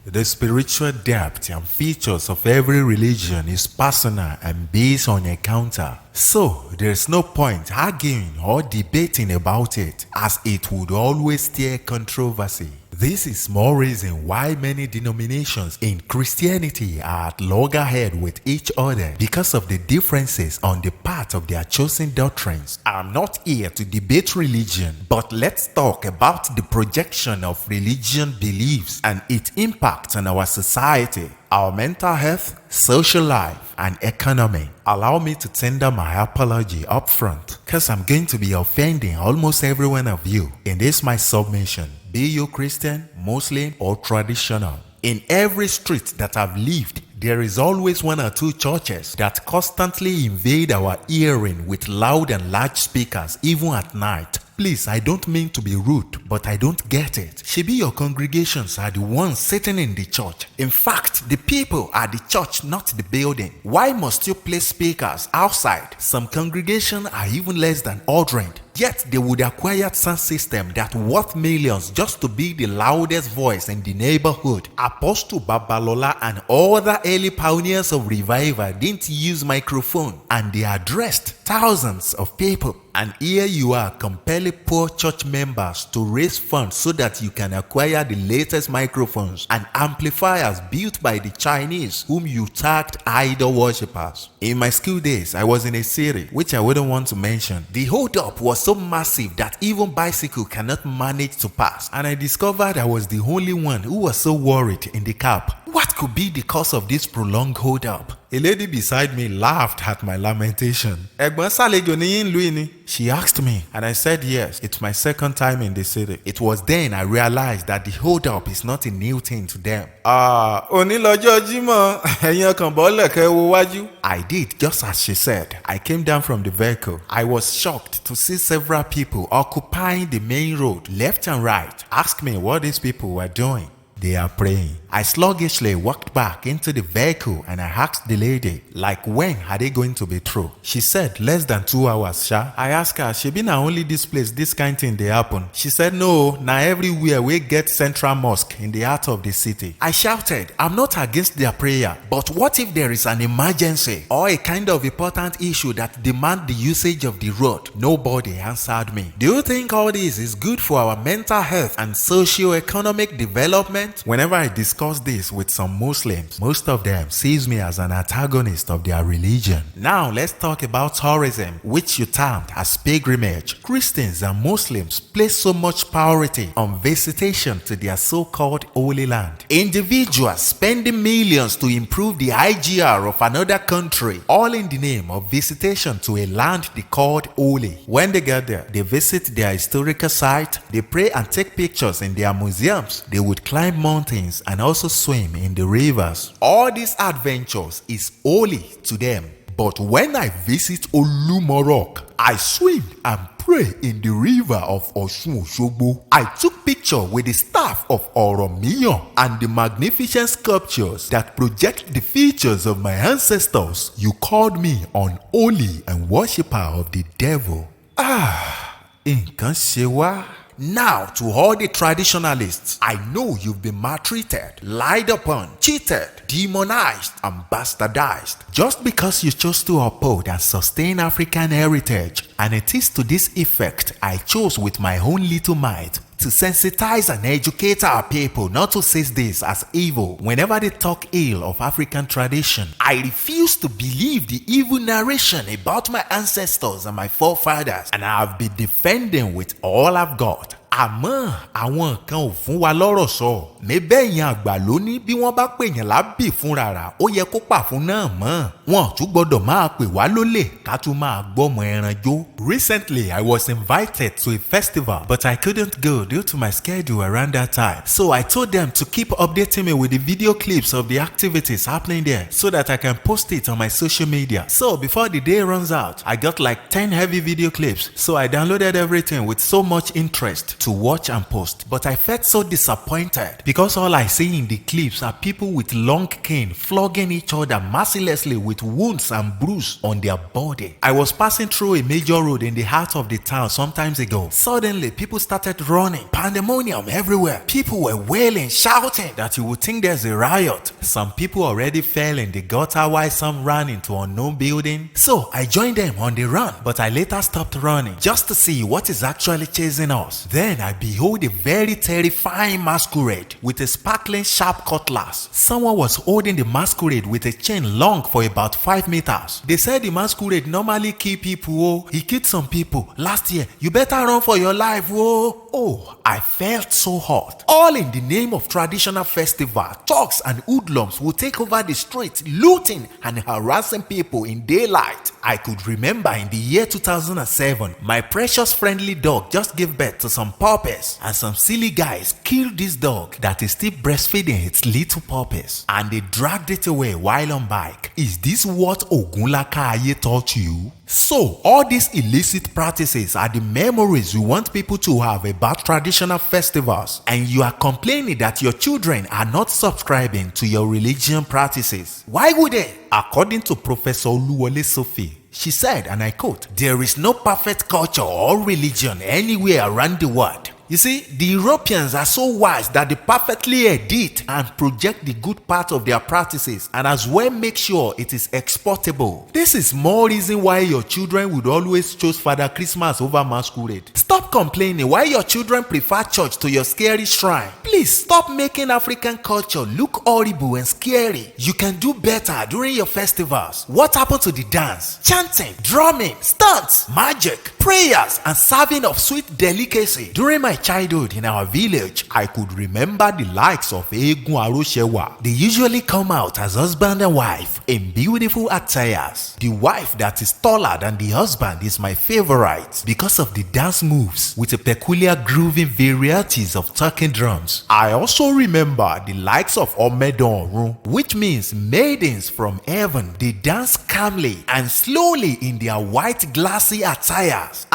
The spiritual depth and features of every religion is personal and based on encounter. So, there's no point arguing or debating about it, as it would always stir controversy. This is more reason why many denominations in Christianity are at loggerhead with each other because of the differences on the part of their chosen doctrines. I'm not here to debate religion, but let's talk about the projection of religion beliefs and its impact on our society, our mental health, social life, and economy. Allow me to tender my apology up front, because I'm going to be offending almost every one of you in this my submission. Be you Christian, Muslim, or traditional. In every street that I've lived, there is always one or two churches that constantly invade our hearing with loud and large speakers, even at night. Please, I don't mean to be rude, but I don't get it. Shebi your congregations are the ones sitting in the church. In fact, the people are the church, not the building. Why must you place speakers outside? Some congregations are even less than ordained. Yet they would acquire sound system that worth millions just to be the loudest voice in the neighborhood. Apostle Babalola and other early pioneers of revival didn't use microphone, and they addressed thousands of people. And here you are compelling poor church members to raise funds so that you can acquire the latest microphones and amplifiers built by the Chinese, whom you tagged idol worshippers. In my school days, I was in a city which I wouldn't want to mention. The hold-up was so massive that even bicycle cannot manage to pass, and I discovered I was the only one who was so worried in the cab. What could be the cause of this prolonged hold-up? A lady beside me laughed at my lamentation. Ẹ̀gbọ́n ṣàlejò ní yín ìlú ni? She asked me, and I said yes, it's my second time in the city. It was then I realized that the hold-up is not a new thing to them. Òní lọ́jọ́ Jímọ̀, ẹ̀yin ọkàn bọ́lẹ̀ kẹ́ wo wájú. I did just as she said. I came down from the vehicle. I was shocked to see several people occupying the main road, left and right. Asked me what these people were doing. They are praying. I sluggishly walked back into the vehicle and I asked the lady, like, when are they going to be through? She said less than 2 hours, sha. I asked her, she been only this place, this kind thing they happen. She said no, now everywhere we get central mosque in the heart of the city. I shouted, I'm not against their prayer, but what if there is an emergency or a kind of important issue that demand the usage of the road? Nobody answered me. Do you think all this is good for our mental health and socio-economic development? Whenever I discuss this with some Muslims, most of them sees me as an antagonist of their religion. Now let's talk about tourism, which you termed as pilgrimage. Christians and Muslims place so much priority on visitation to their so-called Holy Land. Individuals spending millions to improve the IGR of another country, all in the name of visitation to a land they called holy. When they get there, they visit their historical site, they pray and take pictures in their museums. They would climb mountains and also swim in the rivers. All these adventures is holy to them. But when I visit Olumorok, I swim and pray in the river of Osun-Osogbo. I took picture with the staff of Oromiyan and the magnificent sculptures that project the features of my ancestors. You called me unholy and worshipper of the devil. Nǹkan ṣe wá. Now, to all the traditionalists, I know you've been maltreated, lied upon, cheated, demonized, and bastardized just because you chose to uphold and sustain African heritage. And it is to this effect I chose with my own little might to sensitize and educate our people not to see this as evil. Whenever they talk ill of African tradition, I refuse to believe the evil narration about my ancestors and my forefathers, and I have been defending with all I've got. Àmọ́ àwọn kan ò fún wa lọ́rọ̀ sọ. Mébẹ̀yìn àgbà ló ní bí wọ́n bá pèyàn lábì fún rárá, ó yẹ kó pà fún náà mọ́. Wọ́n tún gbọ́dọ̀ máa pè wá lólè ká tún máa gbọ́mọ ẹran jó. Recently, I was invited to a festival, but I couldn't go due to my schedule around that time. So I told them to keep updating me with the video clips of the activities happening there so that I can post it on my social media. So before the day runs out, I got like 10 heavy video clips. So I downloaded everything with so much interest to watch and post, but I felt so disappointed because all I see in the clips are people with long cane flogging each other mercilessly with wounds and bruises on their body. I was passing through a major road in the heart of the town some time ago. Suddenly, people started running, pandemonium everywhere. People were wailing, shouting that you would think there's a riot. Some people already fell in the gutter while some ran into unknown building. So I joined them on the run, but I later stopped running just to see what is actually chasing us. Then I behold a very terrifying masquerade with a sparkling sharp cutlass. Someone was holding the masquerade with a chain long for about 5 meters. They said the masquerade normally kill people. Oh, he killed some people last year. You better run for your life. Oh, I felt so hot. All in the name of traditional festival. Thugs and hoodlums will take over the streets, looting and harassing people in daylight. I could remember in the year 2007, my precious friendly dog just gave birth to some puppies, and some silly guys killed this dog that is still breastfeeding its little puppies, and they dragged it away while on bike. Is this what Ogunlakaye taught you? So, all these illicit practices are the memories you want people to have about traditional festivals, and you are complaining that your children are not subscribing to your religion practices. Why would they? According to Professor Oluwole Sophie, she said, and I quote, "There is no perfect culture or religion anywhere around the world. You see, the Europeans are so wise that they perfectly edit and project the good part of their practices and as well make sure it is exportable. This is more reason why your children would always choose Father Christmas over masquerade. Stop complaining why your children prefer church to your scary shrine. Please stop making African culture look horrible and scary. You can do better during your festivals. What happened to the dance, chanting, drumming, stunts, magic, prayers, and serving of sweet delicacy? During my childhood in our village, I could remember the likes of Egun Aroshewa. They usually come out as husband and wife in beautiful attires. The wife that is taller than the husband is my favorite because of the dance moves with a peculiar grooving varieties of talking drums. I also remember the likes of Omedonrun, which means maidens from heaven. They dance calmly and slowly in their white glassy attires.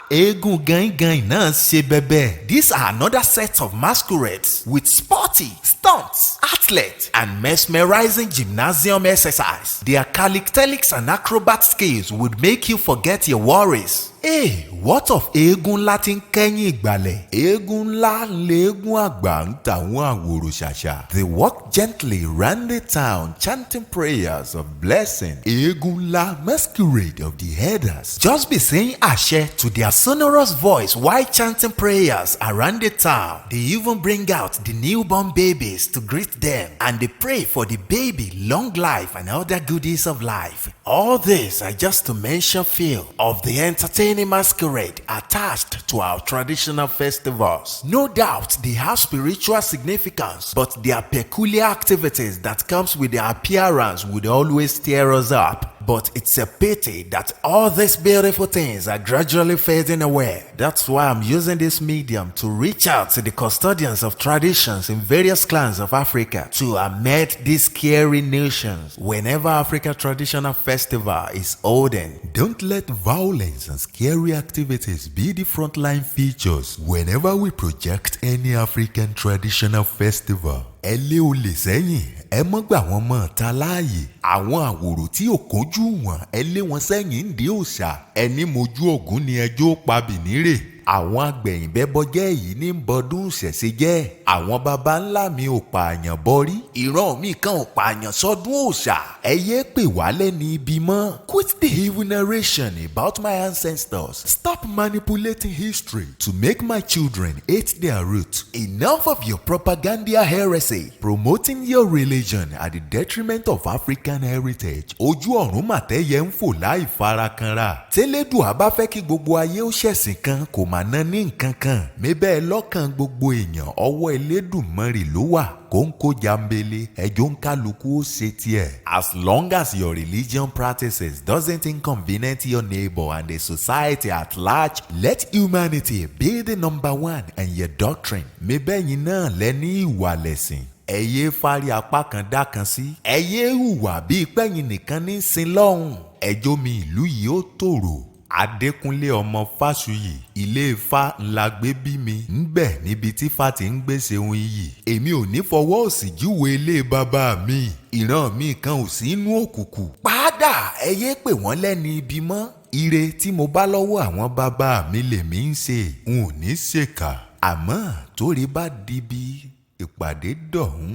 Egun Gangan náà ṣe bẹbẹ. These are another set of masquerades with sporty stunts, athletes, and mesmerizing gymnasium exercise. Their calisthenics and acrobat skills would make you forget your worries. Hey, what of eégún ńlá tí ń kẹ́yìn ìgbàlẹ̀? Eégún ńlá léégún àgbà ń tàwọn àwòrò ṣàṣà. They walk gently round the town chanting prayers of blessing. Eégún ńlá, masquerade of the headers, just be saying àṣẹ to their sonorous voice while chanting prayers around the town. They even bring out the newborn babies to greet them, and they pray for the baby long life and other goodies of life. All this are just to mention few of the entertaining masquerade attached to our traditional festivals. No doubt they have spiritual significance, but their peculiar activities that comes with their appearance would always tear us up. But it's a pity that all these beautiful things are gradually fading away. That's why I'm using this medium to reach out to the custodians of traditions in various clans of Africa to amend these scary notions. Whenever Africa Traditional Festival is holding, don't let violence and scary activities be the frontline features whenever we project any African Traditional Festival. Ẹ lé olè sẹ́yìn, ẹ mọ́ gbà wọ́n mọ́ ta láàyè. Àwọn àwòrò tí ò kójú wọn, ẹ lé wọn sẹ́yìn ń dé òòṣà. Ẹni mojú Ògún ni ẹjọ́ pa bìnírè. Àwọn agbẹ̀yìnbẹ́bọjẹ́ yìí ní bọdún ṣẹ̀ṣẹ̀ jẹ́. Àwọn baba ńlá mi ò pààyàn bọ́rí. Ìran mi kan ò pààyàn sọ́dún òòṣà. Ẹ yé pè wá lẹ́ni ibi mọ́. Quit the evil narration about my ancestors. Stop manipulating history to make my children hate their roots. Enough of your propaganda heresy, promoting your religion at the detriment of African heritage. Ojú ọ̀run màtẹ́yẹ ń fò láì farakanra. Tẹ́lẹ̀dùà bá fẹ́ kí gbogbo ayé ó ṣẹ̀sìn kan kò màná ní nǹkan kan. Mébẹ́ lọ́kàn gbogbo èèyàn ọwọ́ Elédùmarè ló wà. Kóńkó jambele ẹjọ́ ń kálukú ó ṣe tiẹ̀. As long as your religion practices doesn't inconvenience your neighbor and the society at large, let humanity be the number one and your doctrine. Mébẹ́yìn náà lẹ́ní ìwà lẹ̀sìn. Ẹ yé fárí apá kan dá kan sí. Ẹ yé hùwà bíi pẹ́yìn nìkan ní sin lọ́hùn. Ẹjọ́ mi ìlú yìí ó tòrò. Adékúnlé ọmọ Fásuyì, ilé Ifá ńlá gbé bí mi. Ńbẹ̀ níbi tí Ifá ti ń gbèsè ohun iyì. Èmi ò ní fọwọ́ òsì júwe ilé bàbá mi. Ìran mi kan ò sí inú òkùnkùn. Padà ẹ yé pè wọ́n lẹ́ni ibi mọ́. Ire tí mo bá lọ́wọ́ àwọn bàbá mi lèmi ń ṣe. N ò ní ṣèkà. Àmọ́ torí bá dibi ìpàdé dọ̀hún.